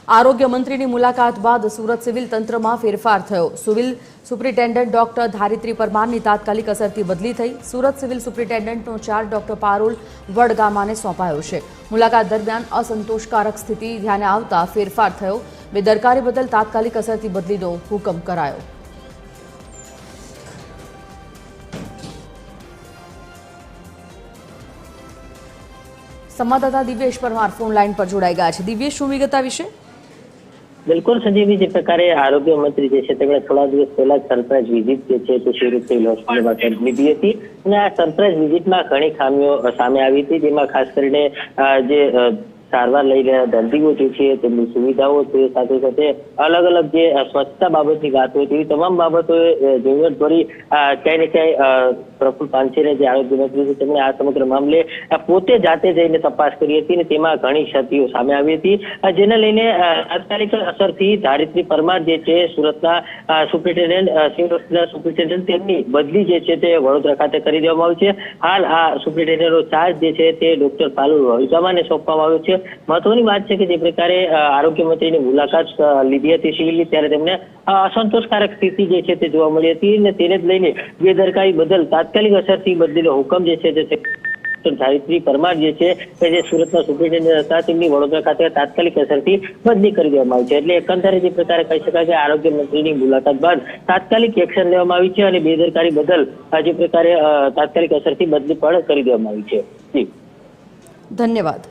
આરોગ્ય મંત્રીની મુલાકાત બાદ સુરત સિવિલ તંત્રમાં ફેરફાર થયો। સિવિલ સુપ્રિન્ટેન્ડન્ટ ડોક્ટર ધારિત્રી પરમારની તાત્કાલિક અસરથી બદલી થઈ। સુરત સિવિલ સુપ્રિન્ટેન્ડન્ટનો ચાર્જ ડોક્ટર પારુલ વડગામાને સોંપાયો છે। મુલાકાત દરમિયાન અસંતોષકારક સ્થિતિ ધ્યાને આવતા ફેરફાર થયો। બેદરકારી બદલ તાત્કાલિક અસરથી બદલીનો હુકમ કરાયો। संवाददाता दिव्येश परमार फोन लाइन पर जोड़ाई गया है। दिव्येश, शुं विगत आ विषय? बिल्कुल संजीवी, जे प्रकारे आरोग्य मंत्री जे थोड़ा दिवस पहला सरप्राइज विजिट सुरत सिविल होस्पिटल लीधी थी। आ सरप्राइज विजिट में घणी खामीओ सामे आवी थी, जेमां खास करीने जे सारवार लई रहेला दर्दीओ जे छे तेमनी सुविधाओ छे, साथे साथे अलग अलग जे स्वच्छता बाबतनी वात होय तेवी तमाम बाबतोए ઝીણવટભરી ક્યાંય ને ક્યાંય પ્રફુલ્લ પાનસેરે જે આરોગ્ય મંત્રી છે તેમણે આ સમગ્ર મામલે પોતે જાતે જઈને તપાસ કરી હતી અને તેમાં ઘણી ક્ષતિઓ સામે આવી હતી, જેને લઈને તાત્કાલિક અસરથી ધારિત્રી પરમાર જે છે સુરતના સુપ્રિન્ટેન્ડન્ટ તેમની બદલી જે છે તે વડોદરા ખાતે કરી દેવામાં આવી છે। હાલ આ સુપ્રિન્ટેન્ડન્ટનો ચાર્જ જે છે તે ડોક્ટર પારુલ વડગામાને સોંપવામાં આવ્યો છે। મહત્વની વાત છે કે જે પ્રકારે આરોગ્ય મંત્રીની મુલાકાત લીધી હતી સિવિલની, ત્યારે તેમને અસંતોષકારક સ્થિતિ જે છે તે જોવા મળી હતી અને તેને જ લઈને બેદરકારી બદલ તાત્કાલિક અસરથી બદલીનો હુકમ જે છે તે ધારિત્રી પરમાર જે છે જે સુરતના સુપ્રિન્ટેન્ડન્ટ હતા તેમની વડોદરા ખાતે તાત્કાલિક અસરથી બદલી કરી દેવામાં આવી છે। એટલે એકંદરે જે પ્રકારે કહી શકાય કે આરોગ્ય મંત્રીની મુલાકાત બાદ તાત્કાલિક એક્શન લેવામાં આવી છે અને બેદરકારી બદલ જે પ્રકારે તાત્કાલિક અસરથી બદલી પણ કરી દેવામાં આવી છે। ધન્યવાદ।